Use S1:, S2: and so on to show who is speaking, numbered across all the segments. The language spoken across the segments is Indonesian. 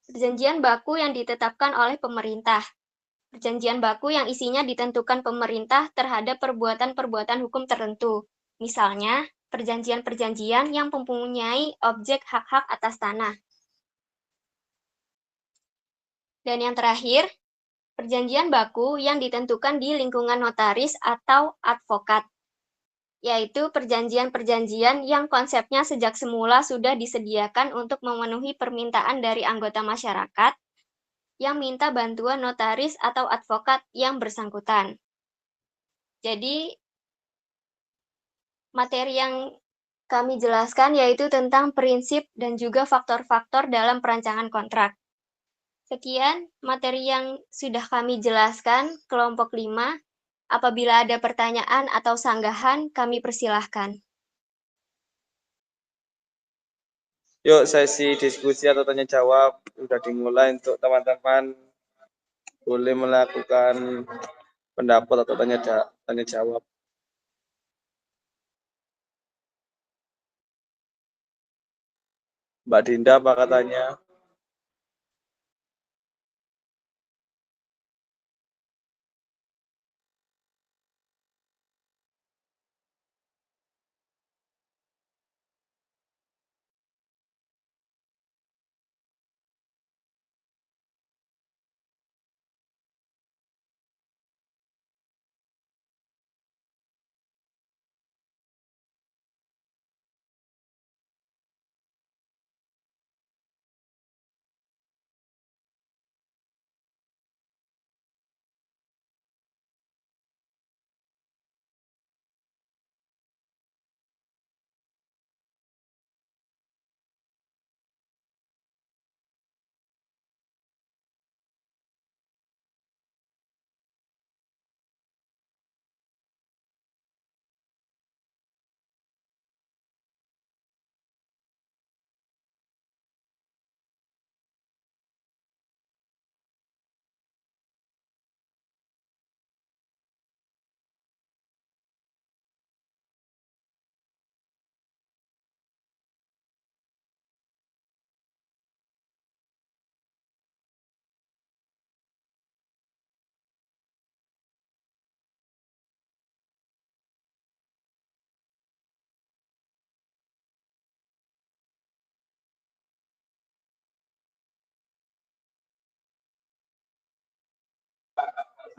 S1: Perjanjian baku yang ditetapkan oleh pemerintah. Perjanjian baku yang isinya ditentukan pemerintah terhadap perbuatan-perbuatan hukum tertentu. Misalnya, perjanjian-perjanjian yang mempunyai objek hak-hak atas tanah. Dan yang terakhir, perjanjian baku yang ditentukan di lingkungan notaris atau advokat, yaitu perjanjian-perjanjian yang konsepnya sejak semula sudah disediakan untuk memenuhi permintaan dari anggota masyarakat yang minta bantuan notaris atau advokat yang bersangkutan. Jadi, materi yang kami jelaskan yaitu tentang prinsip dan juga faktor-faktor dalam perancangan kontrak. Sekian materi yang sudah kami jelaskan, kelompok 5. Apabila ada pertanyaan atau sanggahan, kami persilahkan.
S2: Yuk, sesi diskusi atau tanya jawab sudah dimulai. Untuk teman-teman boleh melakukan pendapat atau tanya jawab. Mbak Dinda apa katanya?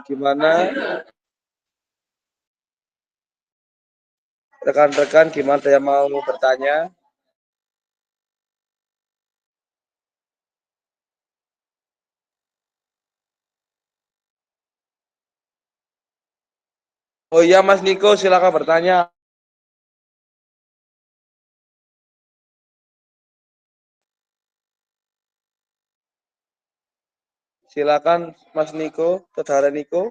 S2: Gimana? Rekan-rekan gimana yang mau bertanya? Oh iya Mas Niko, silakan bertanya. Silakan Mas Niko, saudara Niko.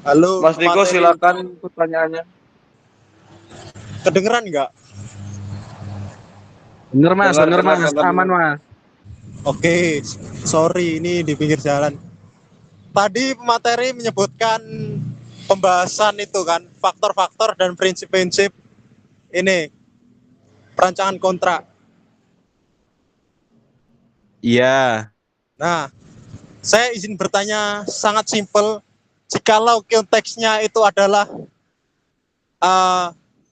S3: Halo,
S2: Mas Niko, silakan pertanyaannya.
S3: kedengeran nggak?
S4: Bener mas,
S2: Dengar,
S4: aman mas.
S3: Oke, sorry ini di pinggir jalan. Tadi materi menyebutkan pembahasan itu kan, faktor-faktor dan prinsip-prinsip ini perancangan kontrak.
S4: Iya.
S3: Nah, saya izin bertanya sangat simpel. Jikalau konteksnya itu adalah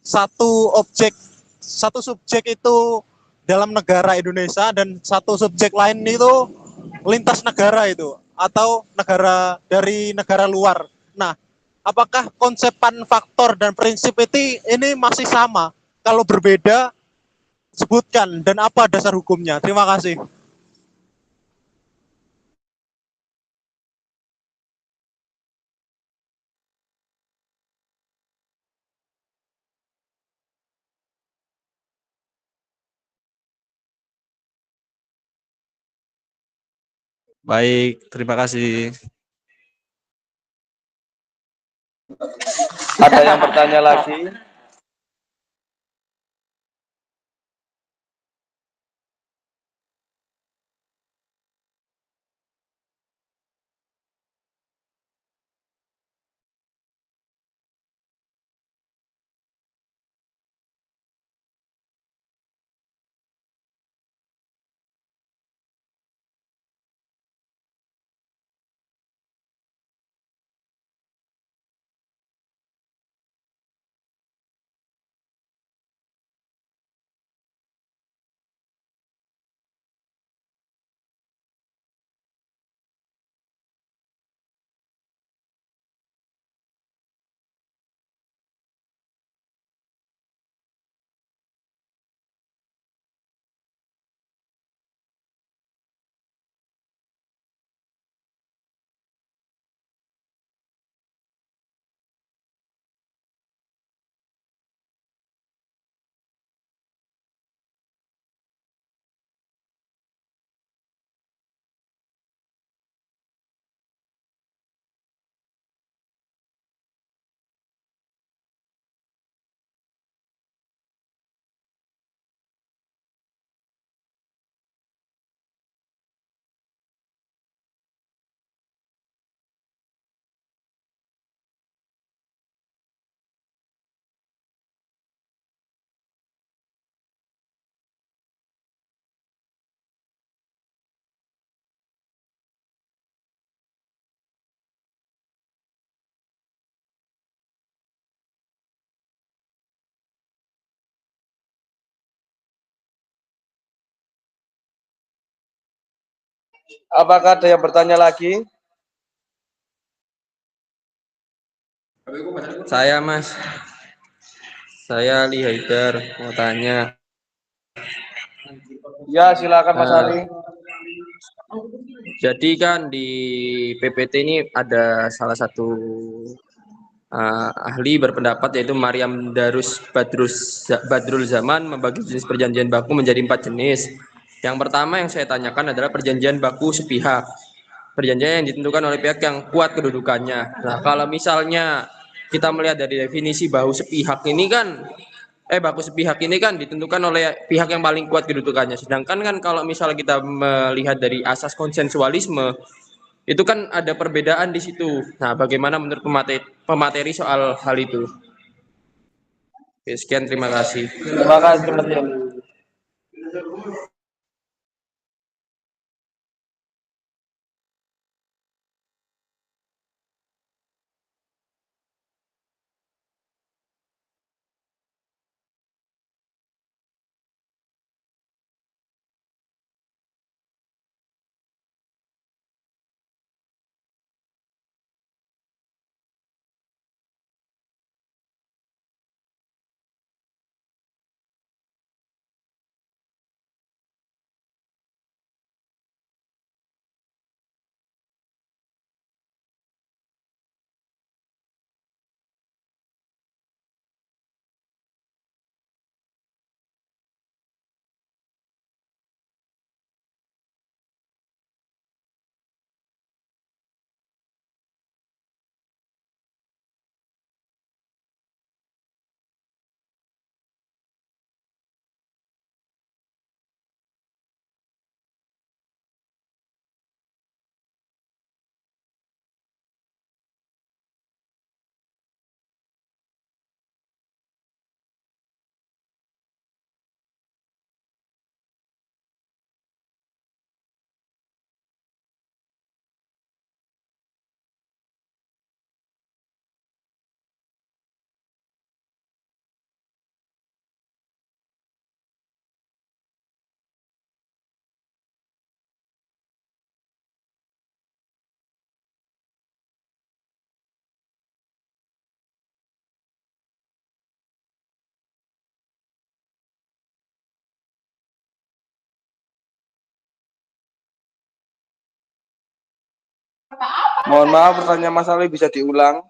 S3: satu subjek itu dalam negara Indonesia dan satu subjek lain itu lintas negara itu atau negara dari negara luar. Nah, apakah konsepan faktor dan prinsip ini masih sama? Kalau berbeda, sebutkan dan apa dasar hukumnya. Terima kasih.
S4: Baik, terima kasih.
S2: Ada yang bertanya lagi? Apakah ada yang bertanya lagi?
S5: Saya Mas, saya Ali Haidar mau tanya.
S2: Ya, silakan Mas Ali.
S5: Jadi kan di PPT ini ada salah satu ahli berpendapat yaitu Maryam Badrul Zaman membagi jenis perjanjian baku menjadi 4 jenis. Yang pertama yang saya tanyakan adalah perjanjian baku sepihak. Perjanjian yang ditentukan oleh pihak yang kuat kedudukannya. Nah, kalau misalnya kita melihat dari definisi baku sepihak ini kan ditentukan oleh pihak yang paling kuat kedudukannya. Sedangkan kan kalau misalnya kita melihat dari asas konsensualisme, itu kan ada perbedaan di situ. Nah, bagaimana menurut pemateri soal hal itu? Oke, sekian, terima kasih.
S2: Terima kasih Mas Ali. Mohon maaf, pertanyaan Mas Ali bisa diulang.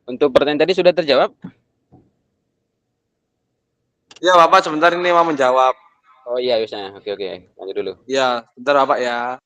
S4: Untuk pertanyaan tadi sudah terjawab?
S2: Ya, Bapak sebentar ini mau menjawab.
S4: Oh iya, Yusnya. Oke, lanjut dulu.
S2: Ya, sebentar Bapak ya.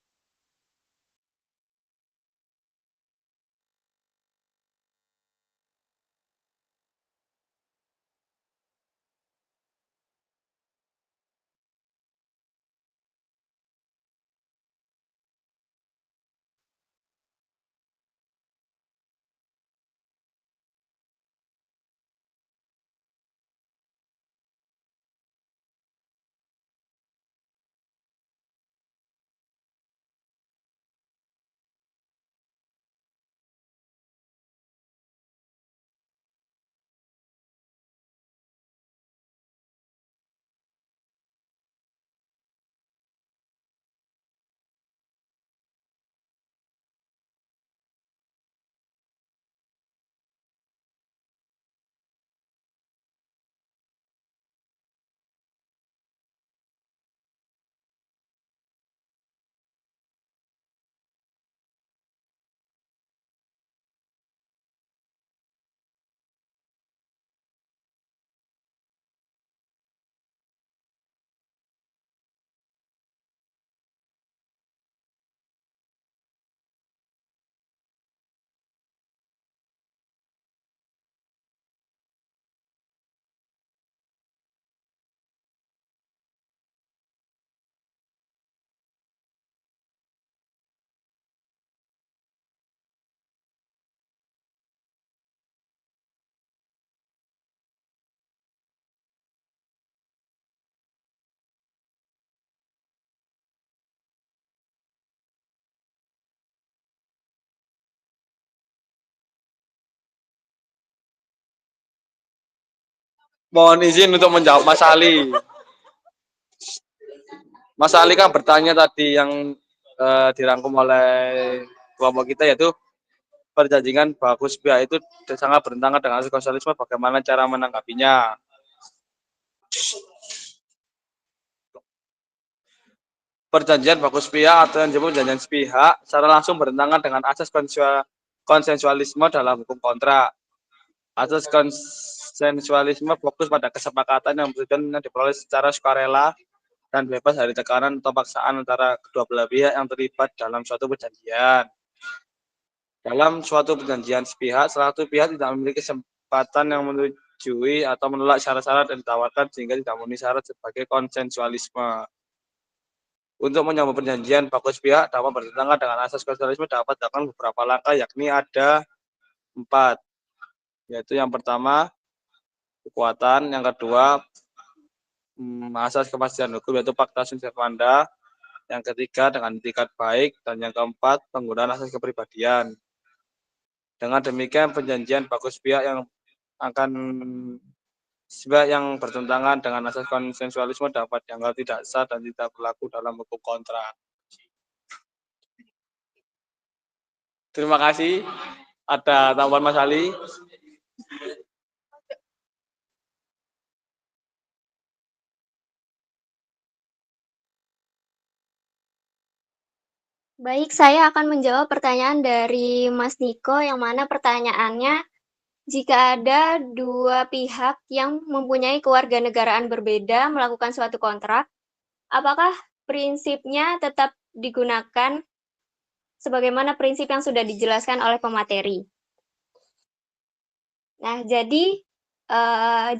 S2: Mohon izin untuk menjawab Mas Ali. Mas Ali kan bertanya tadi yang dirangkum oleh kelompok kita, yaitu perjanjian bagus pihak itu sangat bertentangan dengan asas konstitusionalisme, bagaimana cara menanggapinya. Perjanjian bagus pihak atau yang disebut perjanjian sepihak secara langsung bertentangan dengan asas konsensualisme dalam hukum kontrak. Asas konsensualisme fokus pada kesepakatan yang bertujuan diperoleh secara sukarela dan bebas dari tekanan atau paksaan antara kedua belah pihak yang terlibat dalam suatu perjanjian. Dalam suatu perjanjian sepihak, salah satu pihak tidak memiliki kesempatan yang menyetujui atau menolak syarat-syarat yang ditawarkan sehingga tidak memenuhi syarat sebagai konsensualisme. Untuk menyambut perjanjian bagus pihak dapat bertentangan dengan asas konsensualisme dapat dilakukan beberapa langkah, yakni ada 4, yaitu yang pertama kekuatan, yang kedua asas kepastian hukum yaitu fakta sunt servanda, yang ketiga dengan itikat baik, dan yang keempat penggunaan asas kepribadian. Dengan demikian perjanjian bagus pihak yang bertentangan dengan asas konsensualisme dapat dianggap tidak sah dan tidak berlaku dalam hukum kontrak. Terima kasih. Ada tambahan Mas Ali?
S1: Baik, saya akan menjawab pertanyaan dari Mas Niko, yang mana pertanyaannya, jika ada dua pihak yang mempunyai kewarganegaraan berbeda melakukan suatu kontrak, apakah prinsipnya tetap digunakan sebagaimana prinsip yang sudah dijelaskan oleh pemateri? Nah, jadi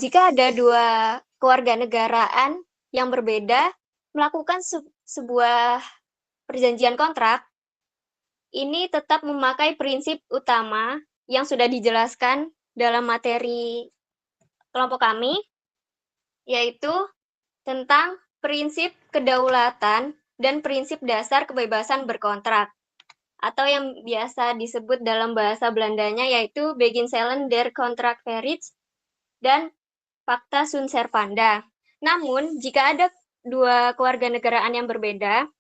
S1: jika ada dua kewarganegaraan yang berbeda melakukan sebuah perjanjian kontrak, ini tetap memakai prinsip utama yang sudah dijelaskan dalam materi kelompok kami, yaitu tentang prinsip kedaulatan dan prinsip dasar kebebasan berkontrak, atau yang biasa disebut dalam bahasa Belandanya yaitu Beginselen der Kontrakvrijheid dan Fakta sunt servanda. Namun, jika ada dua kewarganegaraan yang berbeda,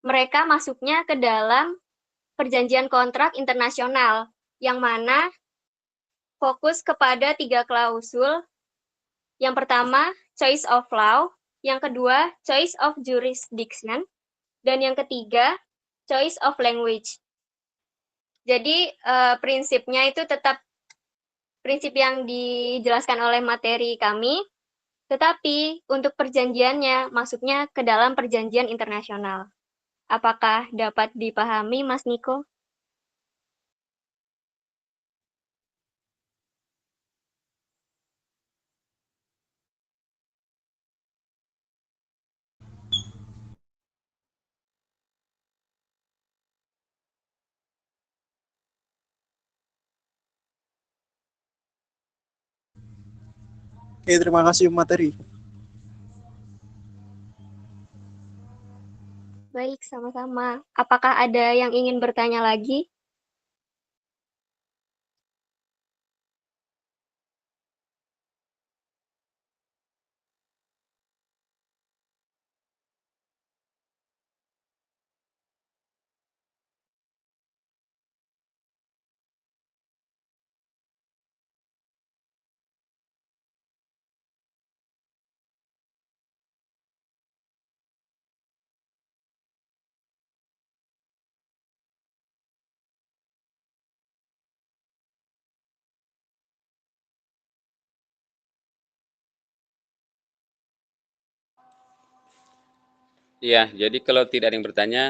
S1: mereka masuknya ke dalam perjanjian kontrak internasional, yang mana fokus kepada 3 klausul. Yang pertama, choice of law, yang kedua, choice of jurisdiction, dan yang ketiga, choice of language. Jadi, prinsipnya itu tetap prinsip yang dijelaskan oleh materi kami, tetapi untuk perjanjiannya masuknya ke dalam perjanjian internasional. Apakah dapat dipahami, Mas Niko?
S3: Oke, terima kasih materi.
S1: Baik, sama-sama. Apakah ada yang ingin bertanya lagi?
S4: Iya, jadi kalau tidak ada yang bertanya,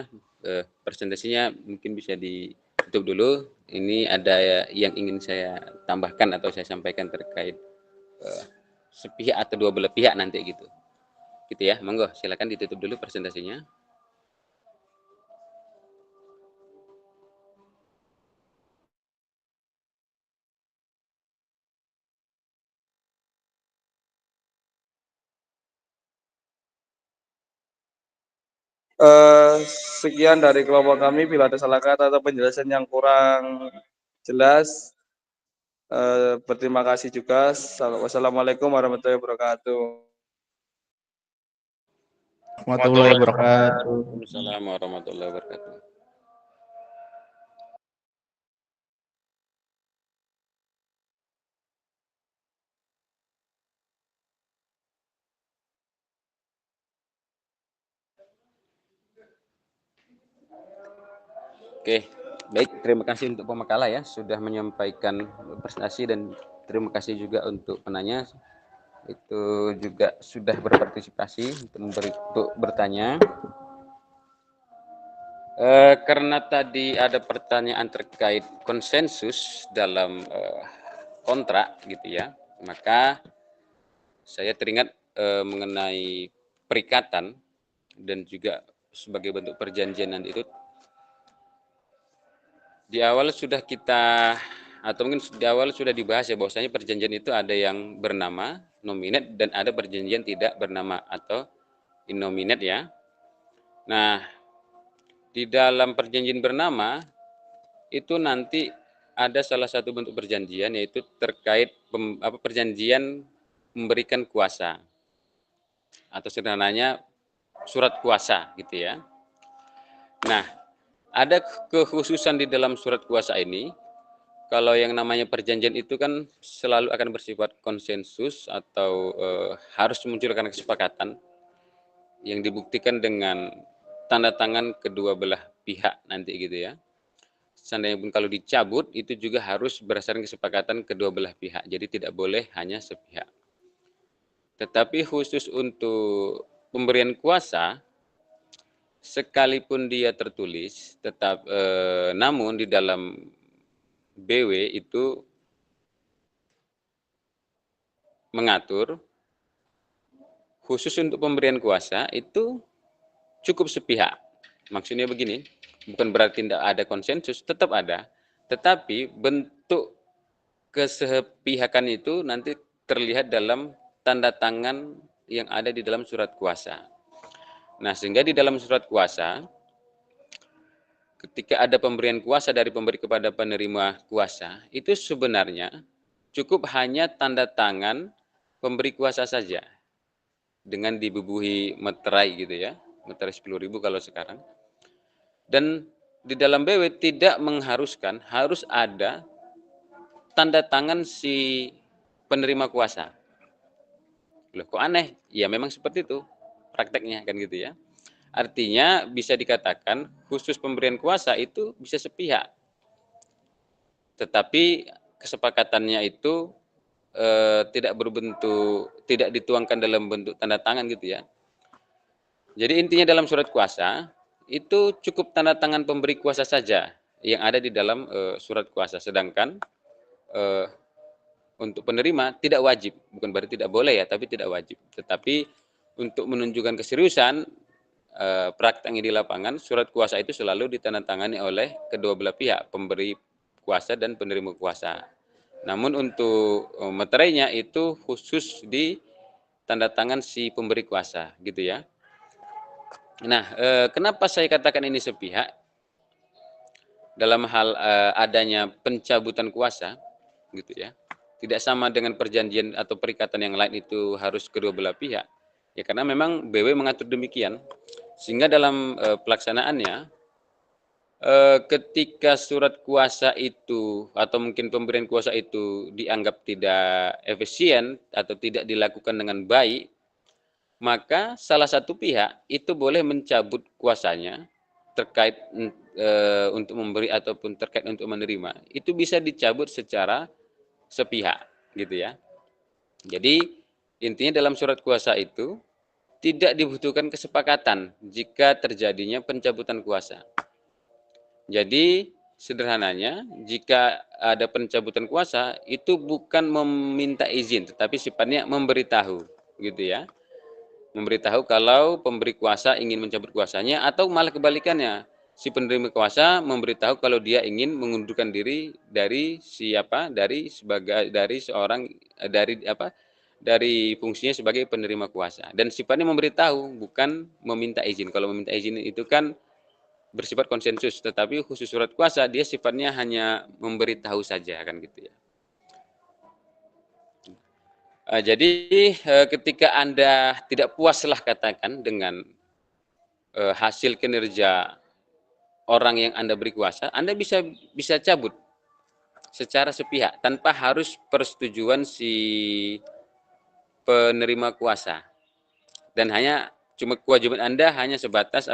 S4: presentasinya mungkin bisa ditutup dulu. Ini ada yang ingin saya tambahkan atau saya sampaikan terkait sepihak atau dua belah pihak nanti gitu. Gitu ya, monggo silakan ditutup dulu presentasinya.
S2: Sekian dari kelompok kami. Bila ada salah kata atau penjelasan yang kurang jelas, berterima kasih juga. Wassalamualaikum warahmatullahi wabarakatuh.
S6: Warahmatullahi wabarakatuh.
S4: Waalaikumsalam warahmatullahi wabarakatuh. Oke, baik. Terima kasih untuk pemakalah ya sudah menyampaikan presentasi dan terima kasih juga untuk penanya itu juga sudah berpartisipasi untuk bertanya. Karena tadi ada pertanyaan terkait konsensus dalam kontrak gitu ya, maka saya teringat mengenai perikatan dan juga sebagai bentuk perjanjian nanti itu di awal sudah kita atau mungkin di awal sudah dibahas ya bahwasanya perjanjian itu ada yang bernama nominate dan ada perjanjian tidak bernama atau innominate ya. Nah, di dalam perjanjian bernama itu nanti ada salah satu bentuk perjanjian yaitu terkait perjanjian memberikan kuasa atau sederhananya surat kuasa gitu ya. Nah, ada kekhususan di dalam surat kuasa ini. Kalau yang namanya perjanjian itu kan selalu akan bersifat konsensus atau harus memunculkan kesepakatan yang dibuktikan dengan tanda tangan kedua belah pihak nanti gitu ya. Seandainya pun kalau dicabut itu juga harus berdasarkan kesepakatan kedua belah pihak. Jadi tidak boleh hanya sepihak. Tetapi khusus untuk pemberian kuasa, sekalipun dia tertulis, tetap namun di dalam BW itu mengatur khusus untuk pemberian kuasa itu cukup sepihak. Maksudnya begini, bukan berarti tidak ada konsensus, tetap ada. Tetapi bentuk kesepihakan itu nanti terlihat dalam tanda tangan yang ada di dalam surat kuasa. Nah, sehingga di dalam surat kuasa, ketika ada pemberian kuasa dari pemberi kepada penerima kuasa, itu sebenarnya cukup hanya tanda tangan pemberi kuasa saja. Dengan dibubuhi meterai gitu ya, meterai 10.000 kalau sekarang. Dan di dalam BW tidak mengharuskan harus ada tanda tangan si penerima kuasa. Loh kok aneh? Ya memang seperti itu prakteknya kan gitu ya. Artinya bisa dikatakan khusus pemberian kuasa itu bisa sepihak. Tetapi kesepakatannya itu tidak dituangkan dalam bentuk tanda tangan gitu ya. Jadi intinya dalam surat kuasa itu cukup tanda tangan pemberi kuasa saja yang ada di dalam surat kuasa, sedangkan untuk penerima tidak wajib, bukan berarti tidak boleh ya, tapi tidak wajib. Tetapi untuk menunjukkan keseriusan prakteknya di lapangan, surat kuasa itu selalu ditandatangani oleh kedua belah pihak, pemberi kuasa dan penerima kuasa. Namun untuk meterainya itu khusus di tanda tangan si pemberi kuasa, gitu ya. Nah, kenapa saya katakan ini sepihak? Dalam hal adanya pencabutan kuasa, gitu ya. Tidak sama dengan perjanjian atau perikatan yang lain itu harus kedua belah pihak. Ya karena memang BW mengatur demikian. Sehingga dalam pelaksanaannya, ketika surat kuasa itu atau mungkin pemberian kuasa itu dianggap tidak efisien atau tidak dilakukan dengan baik, maka salah satu pihak itu boleh mencabut kuasanya terkait untuk memberi ataupun terkait untuk menerima. Itu bisa dicabut secara sepihak, gitu ya. Jadi intinya dalam surat kuasa itu tidak dibutuhkan kesepakatan jika terjadinya pencabutan kuasa. Jadi sederhananya jika ada pencabutan kuasa itu bukan meminta izin tetapi sifatnya memberitahu, gitu ya. Memberitahu kalau pemberi kuasa ingin mencabut kuasanya atau malah kebalikannya. Si penerima kuasa memberitahu kalau dia ingin mengundurkan diri dari siapa? Dari fungsinya sebagai penerima kuasa. Dan sifatnya memberitahu bukan meminta izin. Kalau meminta izin itu kan bersifat konsensus, tetapi khusus surat kuasa dia sifatnya hanya memberitahu saja kan gitu ya. Jadi ketika Anda tidak puaslah katakan dengan hasil kinerja orang yang Anda beri kuasa, Anda bisa cabut secara sepihak tanpa harus persetujuan si penerima kuasa. Dan hanya cuma kewajiban Anda hanya sebatas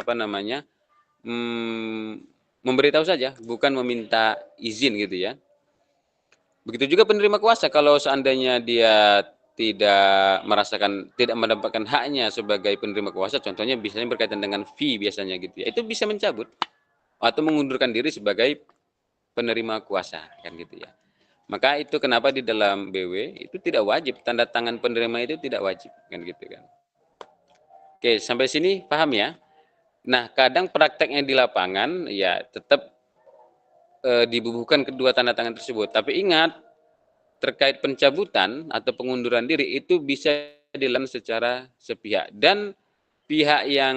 S4: memberitahu saja, bukan meminta izin gitu ya. Begitu juga penerima kuasa, kalau seandainya dia tidak mendapatkan haknya sebagai penerima kuasa, contohnya biasanya berkaitan dengan fee biasanya gitu ya, itu bisa mencabut atau mengundurkan diri sebagai penerima kuasa kan gitu ya. Maka itu kenapa di dalam BW itu tidak wajib, tanda tangan penerima itu tidak wajib kan gitu kan. Oke, sampai sini paham ya? Nah, kadang prakteknya di lapangan ya tetap dibubuhkan kedua tanda tangan tersebut. Tapi ingat, terkait pencabutan atau pengunduran diri itu bisa dilakukan secara sepihak. Dan pihak yang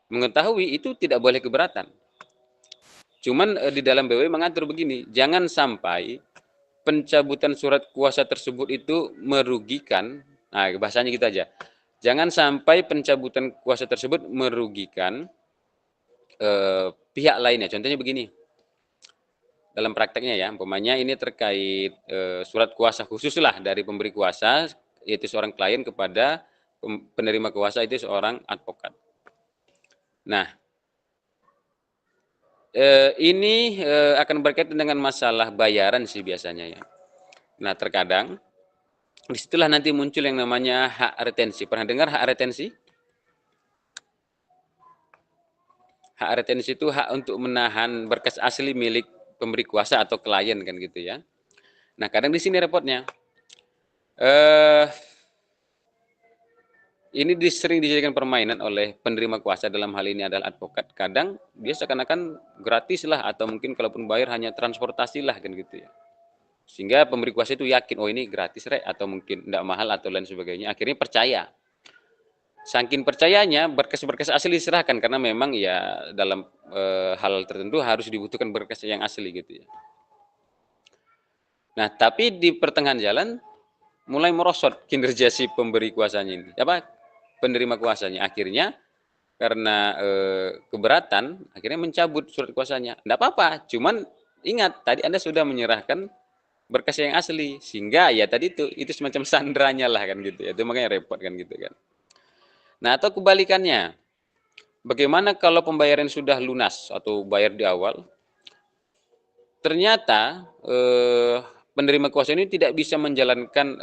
S4: mengetahui itu tidak boleh keberatan. Cuman di dalam BW mengatur begini, jangan sampai pencabutan surat kuasa tersebut itu merugikan. Nah, bahasanya gitu aja. Jangan sampai pencabutan kuasa tersebut merugikan pihak lainnya. Contohnya begini. Dalam prakteknya ya, umpamanya ini terkait surat kuasa khusus lah dari pemberi kuasa, yaitu seorang klien kepada penerima kuasa itu seorang advokat. Nah, ini akan berkaitan dengan masalah bayaran sih biasanya ya. Nah, terkadang disitulah nanti muncul yang namanya hak retensi. Pernah dengar hak retensi? Hak retensi itu hak untuk menahan berkas asli milik pemberi kuasa atau klien kan gitu ya. Nah, kadang di sini repotnya. Ini sering dijadikan permainan oleh penerima kuasa, dalam hal ini adalah advokat. Kadang dia seakan-akan gratis lah, atau mungkin kalaupun bayar hanya transportasi lah kan gitu ya. Sehingga pemberi kuasa itu yakin, oh ini gratis rek, atau mungkin tidak mahal atau lain sebagainya. Akhirnya percaya. Saking percayanya berkas-berkas asli diserahkan karena memang ya dalam hal tertentu harus dibutuhkan berkas yang asli gitu ya. Nah, tapi di pertengahan jalan mulai merosot kinerja si pemberi kuasanya ini. Penerima kuasanya akhirnya karena keberatan akhirnya mencabut surat kuasanya. Tidak apa-apa, cuman ingat tadi Anda sudah menyerahkan berkas yang asli, sehingga ya tadi itu semacam sandranya lah kan gitu ya. Itu makanya repot kan gitu kan. Nah, atau kebalikannya, bagaimana kalau pembayaran sudah lunas atau bayar di awal? Ternyata penerima kuasa ini tidak bisa menjalankan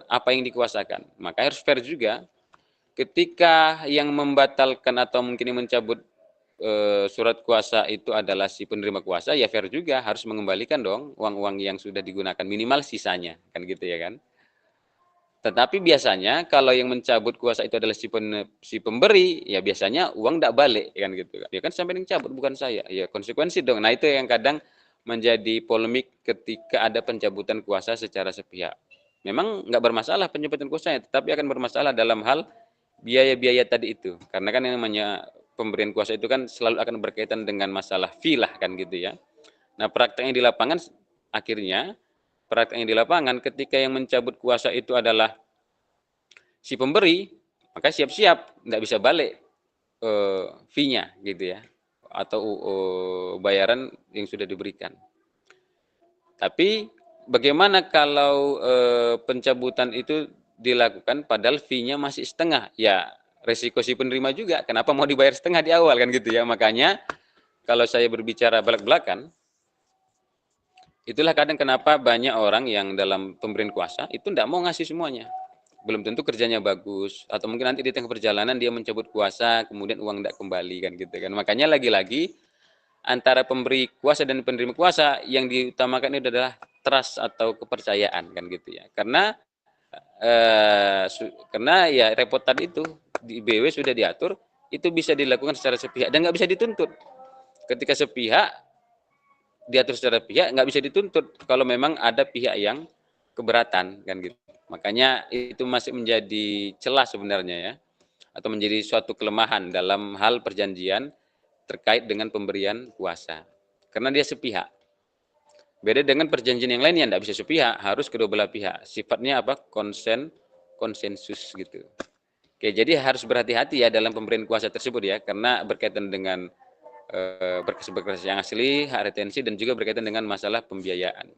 S4: apa yang dikuasakan. Maka harus fair juga. Ketika yang membatalkan atau mungkin yang mencabut surat kuasa itu adalah si penerima kuasa, ya fair juga harus mengembalikan dong uang-uang yang sudah digunakan, minimal sisanya, kan gitu ya kan. Tetapi biasanya kalau yang mencabut kuasa itu adalah si pemberi, ya biasanya uang tidak balik, kan gitu. Ya kan sampai yang cabut bukan saya, ya konsekuensi dong. Nah itu yang kadang menjadi polemik ketika ada pencabutan kuasa secara sepihak. Memang nggak bermasalah pencabutan kuasanya, tetapi akan bermasalah dalam hal biaya-biaya tadi itu. Karena kan yang namanya pemberian kuasa itu kan selalu akan berkaitan dengan masalah fee lah, kan gitu ya. Nah prakteknya di lapangan akhirnya ketika yang mencabut kuasa itu adalah si pemberi, maka siap-siap nggak bisa balik fee-nya gitu ya, atau bayaran yang sudah diberikan. Tapi bagaimana kalau pencabutan itu dilakukan padahal fee-nya masih setengah? Ya resiko si penerima juga, kenapa mau dibayar setengah di awal, kan gitu ya. Makanya kalau saya berbicara belak-belakan, itulah kadang kenapa banyak orang yang dalam pemberian kuasa itu tidak mau ngasih semuanya. Belum tentu kerjanya bagus, atau mungkin nanti di tengah perjalanan dia mencabut kuasa, kemudian uang tidak kembali, kan gitu kan. Makanya lagi-lagi antara pemberi kuasa dan penerima kuasa yang diutamakan itu adalah trust atau kepercayaan, kan gitu ya. Karena ya repot tadi itu di BW sudah diatur, itu bisa dilakukan secara sepihak dan nggak bisa dituntut. Ketika sepihak diatur secara pihak, nggak bisa dituntut kalau memang ada pihak yang keberatan, kan gitu. Makanya itu masih menjadi celah sebenarnya ya, atau menjadi suatu kelemahan dalam hal perjanjian terkait dengan pemberian kuasa. Karena dia sepihak. Beda dengan perjanjian yang lain yang tidak bisa sepihak, harus kedua belah pihak. Sifatnya apa? Konsensus gitu. Oke, jadi harus berhati-hati ya dalam pemberian kuasa tersebut ya, karena berkaitan dengan berkas-berkas yang asli, hak retensi, dan juga berkaitan dengan masalah pembiayaan.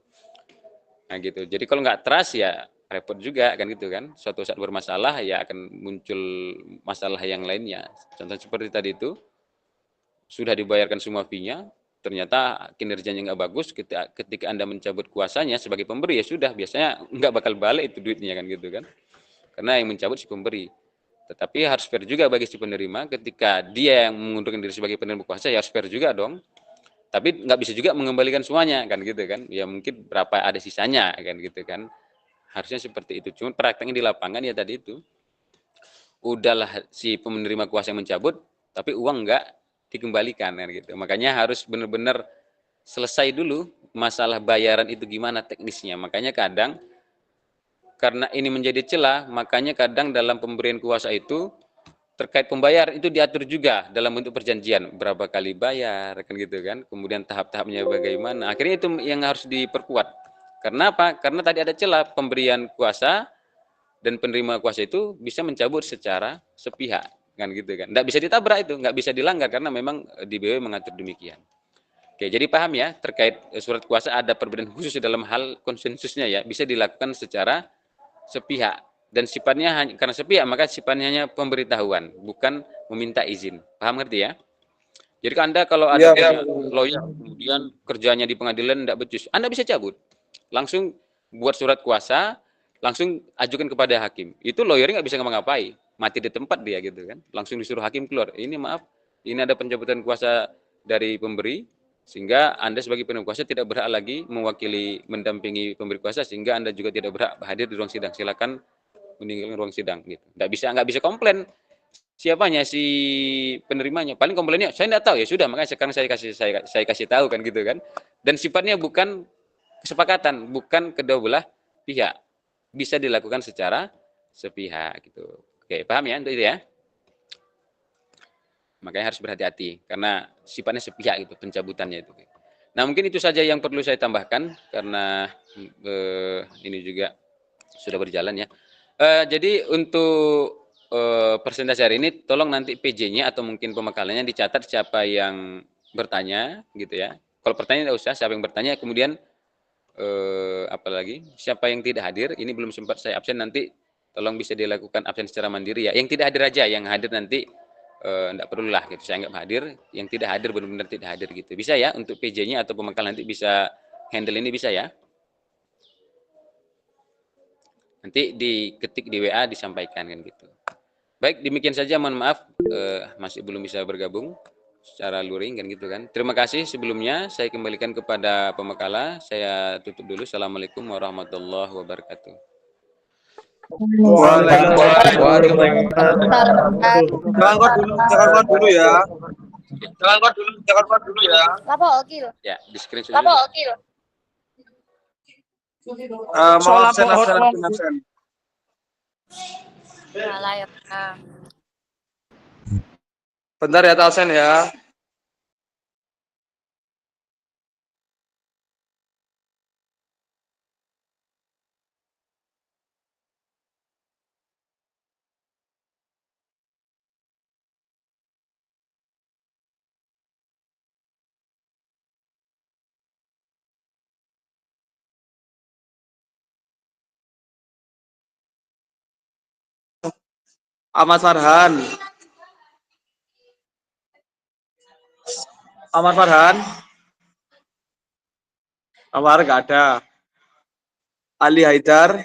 S4: Nah gitu. Jadi kalau nggak trust ya repot juga, kan gitu kan. Suatu saat bermasalah ya akan muncul masalah yang lainnya. Contoh seperti tadi itu, sudah dibayarkan semua fee-nya, ternyata kinerjanya nggak bagus, ketika Anda mencabut kuasanya sebagai pemberi ya sudah, biasanya nggak bakal balik itu duitnya, kan gitu kan. Karena yang mencabut si pemberi. Tetapi harus fair juga bagi si penerima, ketika dia yang mengundurkan diri sebagai penerima kuasa ya harus fair juga dong. Tapi nggak bisa juga mengembalikan semuanya, kan gitu kan. Ya mungkin berapa ada sisanya, kan gitu kan. Harusnya seperti itu. Cuma prakteknya di lapangan ya tadi itu. Udahlah si penerima kuasa yang mencabut, tapi uang nggak dikembalikan, kan gitu. Makanya harus benar-benar selesai dulu masalah bayaran itu gimana teknisnya. Makanya kadang karena ini menjadi celah, makanya kadang dalam pemberian kuasa itu terkait pembayaran itu diatur juga dalam bentuk perjanjian, berapa kali bayar, kan gitu kan. Kemudian tahap-tahapnya bagaimana. Akhirnya itu yang harus diperkuat. Karena apa? Karena tadi ada celah pemberian kuasa dan penerima kuasa itu bisa mencabut secara sepihak, kan gitu kan. Nggak bisa ditabrak itu, nggak bisa dilanggar karena memang di BW mengatur demikian. Oke, jadi paham ya terkait surat kuasa ada perbedaan khusus dalam hal konsensusnya ya, bisa dilakukan secara sepihak dan sifatnya karena sepihak maka sifatnya hanya pemberitahuan, bukan meminta izin. Paham ngerti ya? Jadi Anda kalau ada lawyer kemudian kerjanya di pengadilan tidak becus, Anda bisa cabut. Langsung buat surat kuasa, langsung ajukan kepada hakim. Itu lawyernya nggak bisa ngapa-ngapain, mati di tempat dia gitu kan. Langsung disuruh hakim keluar. Ini maaf, ini ada pencabutan kuasa dari pemberi, sehingga Anda sebagai penerima kuasa tidak berhak lagi mewakili mendampingi pemberi kuasa, sehingga Anda juga tidak berhak hadir di ruang sidang. Silakan meninggalkan ruang sidang gitu. Nggak bisa komplain siapanya si penerimanya. Paling komplainnya saya tidak tahu, ya sudah, makanya sekarang saya kasih tahu, kan gitu kan. Dan sifatnya bukan kesepakatan, bukan kedua belah pihak. Bisa dilakukan secara sepihak gitu. Oke, paham ya untuk itu ya? Makanya harus berhati-hati karena sifatnya sepihak itu pencabutannya itu. Nah, mungkin itu saja yang perlu saya tambahkan karena ini juga sudah berjalan ya. Jadi untuk presentasi hari ini tolong nanti PJ-nya atau mungkin pembekalannya dicatat siapa yang bertanya gitu ya. Kalau pertanyaan tidak usah, siapa yang bertanya, kemudian apalagi siapa yang tidak hadir, ini belum sempat saya absen, nanti tolong bisa dilakukan absen secara mandiri ya. Yang tidak hadir aja, yang hadir nanti enggak perlulah gitu, saya anggap hadir. Yang tidak hadir benar-benar tidak hadir gitu. Bisa ya untuk PJ-nya atau pemangkal nanti bisa handle ini, bisa ya? Nanti diketik di WA disampaikan kan gitu. Baik, demikian saja, mohon maaf masih belum bisa bergabung secara luring kan gitu kan. Terima kasih sebelumnya, saya kembalikan kepada pemekala. Saya tutup dulu. Assalamualaikum warahmatullahi wabarakatuh.
S2: Waalaikumsalam. Jangan kuat dulu ya. Jangan kuat dulu ya.
S1: Lapo okil.
S4: Ya, di screenshot dulu.
S1: Okil.
S2: Mau absen.
S1: Salah ya.
S2: Bentar ya, absen ya. Ahmad Farhan. Amar nggak ada. Ali Haidar.